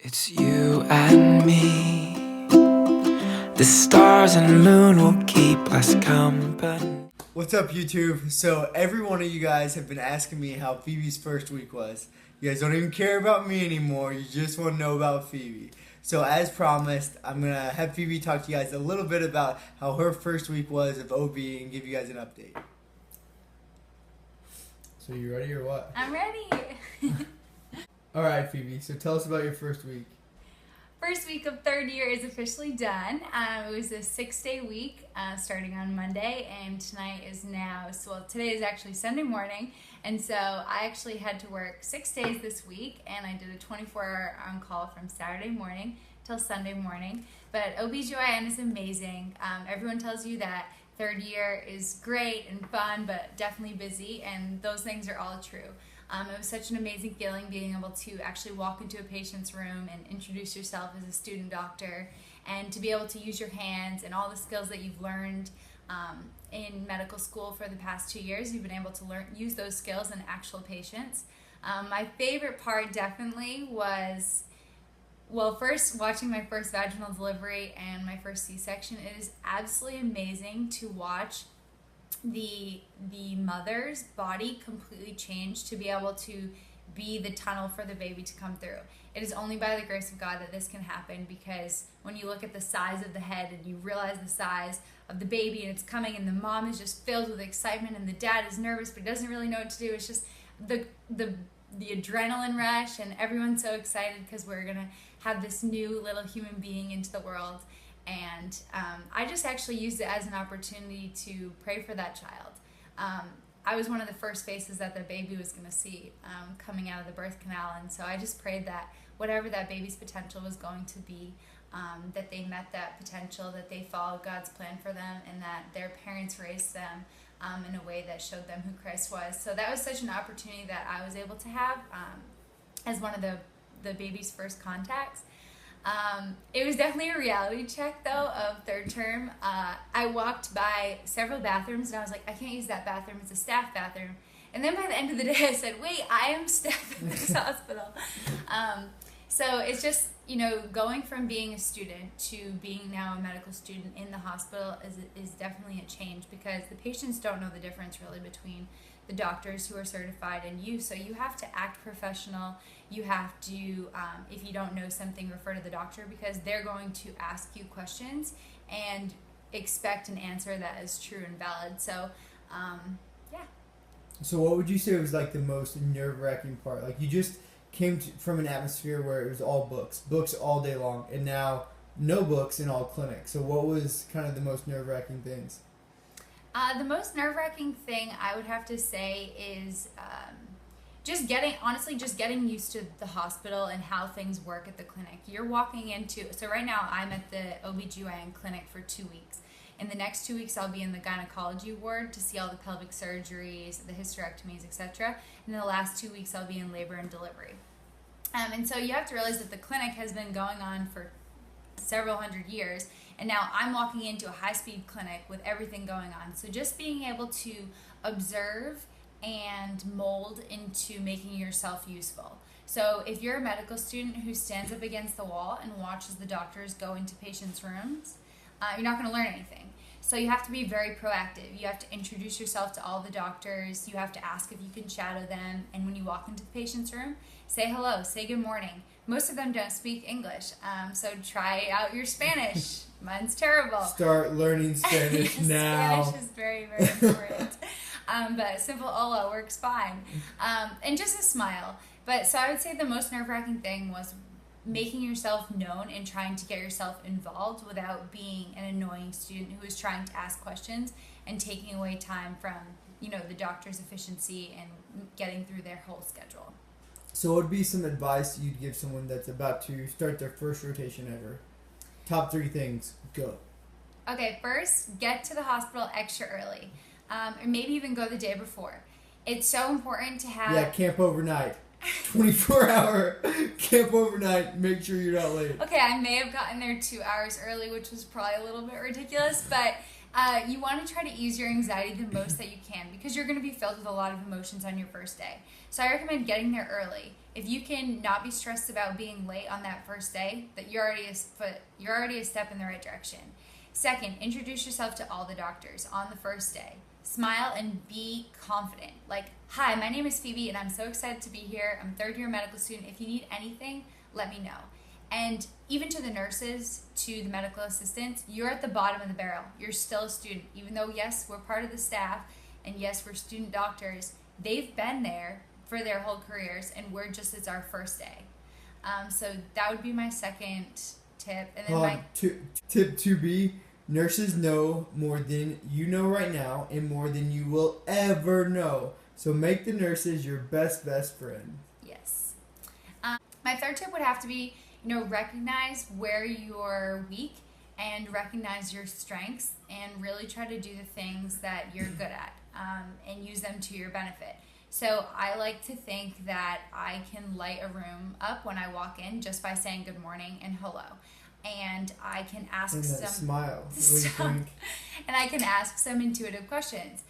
It's you and me. The stars and moon will keep us company. What's up, YouTube? So every one of you guys have been asking me how Phoebe's first week was. You guys don't even care about me anymore. You just want to know about Phoebe. So as promised, I'm going to have Phoebe talk to you guys a little bit about how her first week was of OB and give you guys an update. So you ready or what? I'm ready. Alright, Phoebe, so tell us about your first week. First week of third year is officially done. It was a 6-day week starting on Monday, and tonight is now, today is actually Sunday morning, and so I actually had to work 6 days this week, and I did a 24-hour on-call from Saturday morning till Sunday morning. But OBGYN is amazing. Everyone tells you that third year is great and fun, but definitely busy, and those things are all true. It was such an amazing feeling being able to actually walk into a patient's room and introduce yourself as a student doctor, and to be able to use your hands and all the skills that you've learned in medical school for the past 2 years. You've been able to use those skills in actual patients. My favorite part definitely was, first watching my first vaginal delivery and my first C-section. It is absolutely amazing to watch the mother's body completely change to be able to be the tunnel for the baby to come through. It is only by the grace of God that this can happen, because when you look at the size of the head and you realize the size of the baby and it's coming, and the mom is just filled with excitement and the dad is nervous but doesn't really know what to do. It's just the adrenaline rush, and everyone's so excited because we're gonna have this new little human being into the world. And I just actually used it as an opportunity to pray for that child. I was one of the first faces that the baby was going to see coming out of the birth canal, and so I just prayed that whatever that baby's potential was going to be, that they met that potential, that they followed God's plan for them, and that their parents raised them in a way that showed them who Christ was. So that was such an opportunity that I was able to have as one of the baby's first contacts. It was definitely a reality check, though, of third term. I walked by several bathrooms, and I was like, I can't use that bathroom. It's a staff bathroom. And then by the end of the day, I said, wait, I am staff at this hospital. So it's just, going from being a student to being now a medical student in the hospital is definitely a change, because the patients don't know the difference really between the doctors who are certified and you. So you have to act professional. You have to, if you don't know something, refer to the doctor, because they're going to ask you questions and expect an answer that is true and valid. So, yeah. So what would you say was like the most nerve-wracking part? Like, you just came from an atmosphere where it was all books all day long, and now no books in all clinics. So what was kind of the most nerve-wracking things? The most nerve-wracking thing I would have to say is just getting used to the hospital and how things work at the clinic. You're walking into, so right now I'm at the OBGYN clinic for 2 weeks. In the next 2 weeks, I'll be in the gynecology ward to see all the pelvic surgeries, the hysterectomies, etc. And in the last 2 weeks, I'll be in labor and delivery. And so you have to realize that the clinic has been going on for several hundred years, and now I'm walking into a high-speed clinic with everything going on. So just being able to observe and mold into making yourself useful. So if you're a medical student who stands up against the wall and watches the doctors go into patients' rooms, you're not going to learn anything. So you have to be very proactive. You have to introduce yourself to all the doctors. You have to ask if you can shadow them. And when you walk into the patient's room, say hello, say good morning. Most of them don't speak English, so try out your Spanish. Mine's terrible. Start learning Spanish now. Spanish is very, very important. But simple hola works fine. And just a smile. But so I would say the most nerve-wracking thing was making yourself known and trying to get yourself involved without being an annoying student who is trying to ask questions and taking away time from, the doctor's efficiency and getting through their whole schedule. So what would be some advice you'd give someone that's about to start their first rotation ever? Top 3 things. Go. Okay, first, get to the hospital extra early. Or maybe even go the day before. It's so important to have... Yeah, camp overnight. 24-hour camp overnight. Make sure you're not late. Okay, I may have gotten there 2 hours early, which was probably a little bit ridiculous, but You want to try to ease your anxiety the most that you can because you're going to be filled with a lot of emotions on your first day. So I recommend getting there early. If you can not be stressed about being late on that first day, that you're already a step in the right direction. Second, introduce yourself to all the doctors on the first day. Smile and be confident. Like, hi, my name is Phoebe and I'm so excited to be here. I'm a third-year medical student. If you need anything, let me know. And even to the nurses, to the medical assistants, you're at the bottom of the barrel. You're still a student. Even though, yes, we're part of the staff, and yes, we're student doctors, they've been there for their whole careers, and it's our first day. So that would be my second tip. And then Tip 2B, nurses know more than you know right now and more than you will ever know. So make the nurses your best friend. Yes. My third tip would have to be, recognize where you're weak and recognize your strengths and really try to do the things that you're good at and use them to your benefit. So I like to think that I can light a room up when I walk in just by saying good morning and hello. And I can ask smile. Wink. And I can ask some intuitive questions.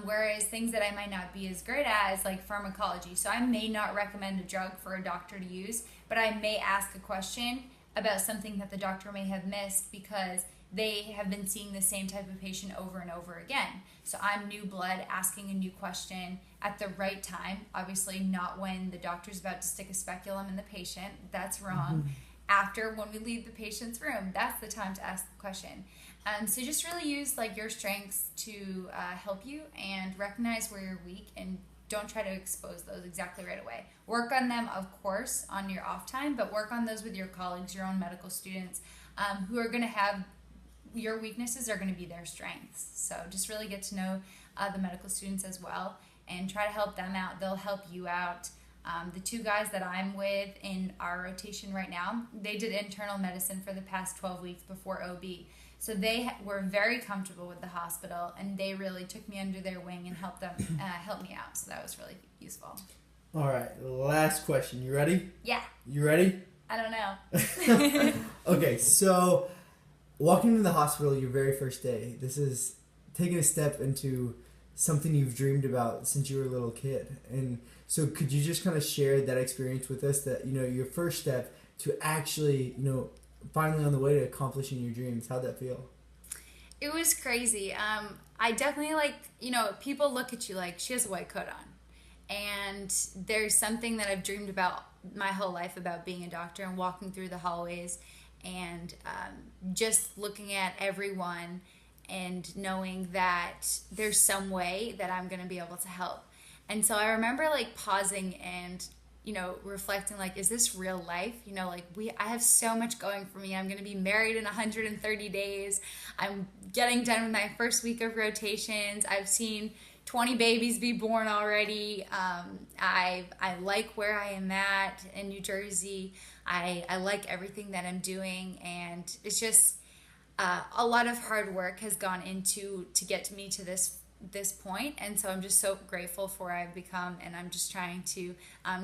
Whereas things that I might not be as great at is like pharmacology. So I may not recommend a drug for a doctor to use, but I may ask a question about something that the doctor may have missed because they have been seeing the same type of patient over and over again. So I'm new blood asking a new question at the right time. Obviously not when the doctor's about to stick a speculum in the patient. That's wrong. Mm-hmm. After, when we leave the patient's room, that's the time to ask the question. So just really use like your strengths to help you and recognize where you're weak and don't try to expose those exactly right away. Work on them, of course, on your off time, but work on those with your colleagues, your own medical students who are going to have your weaknesses are going to be their strengths. So just really get to know the medical students as well and try to help them out. They'll help you out. The two guys that I'm with in our rotation right now, they did internal medicine for the past 12 weeks before OB. So they were very comfortable with the hospital, and they really took me under their wing and helped me out. So that was really useful. All right, last question. You ready? Yeah. You ready? I don't know. Okay, so walking into the hospital your very first day, this is taking a step into something you've dreamed about since you were a little kid. And so could you just kind of share that experience with us, that, your first step to actually, finally on the way to accomplishing your dreams? How'd that feel? It was crazy. I definitely people look at you like she has a white coat on. And there's something that I've dreamed about my whole life about being a doctor and walking through the hallways and just looking at everyone and knowing that there's some way that I'm going to be able to help. And so I remember pausing and reflecting, is this real life? I have so much going for me. I'm going to be married in 130 days. I'm getting done with my first week of rotations. I've seen 20 babies be born already. I like where I am at in New Jersey. I like everything that I'm doing, and it's just a lot of hard work has gone into to get me to this point, and so I'm just so grateful for where I've become, and I'm just trying to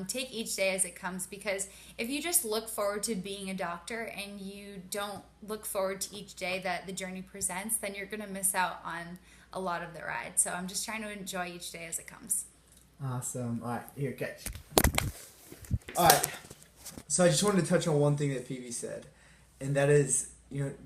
take each day as it comes, because if you just look forward to being a doctor and you don't look forward to each day that the journey presents, then you're going to miss out on a lot of the ride. So I'm just trying to enjoy each day as it comes. Awesome. All right, here, catch. All right, so I just wanted to touch on one thing that Phoebe said, and that is,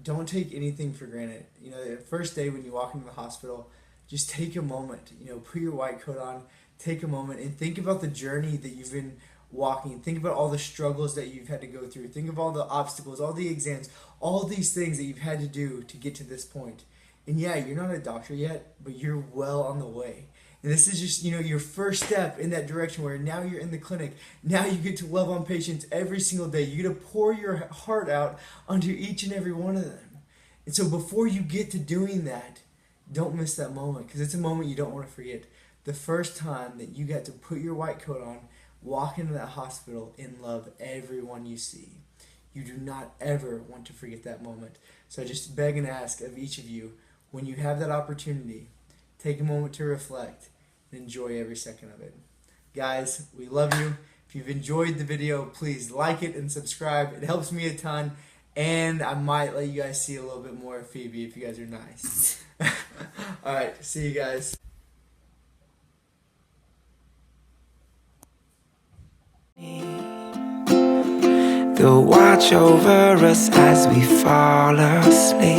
don't take anything for granted. The first day when you walk into the hospital, just take a moment, put your white coat on, take a moment and think about the journey that you've been walking. Think about all the struggles that you've had to go through. Think of all the obstacles, all the exams, all these things that you've had to do to get to this point. And yeah, you're not a doctor yet, but you're well on the way. And this is just, your first step in that direction where now you're in the clinic. Now you get to love on patients every single day. You get to pour your heart out onto each and every one of them. And so before you get to doing that, don't miss that moment, because it's a moment you don't want to forget. The first time that you got to put your white coat on, walk into that hospital, and love everyone you see. You do not ever want to forget that moment. So I just beg and ask of each of you, when you have that opportunity, take a moment to reflect and enjoy every second of it. Guys, we love you. If you've enjoyed the video, please like it and subscribe. It helps me a ton. And I might let you guys see a little bit more of Phoebe if you guys are nice. Alright, see you guys. They'll watch over us as we fall asleep.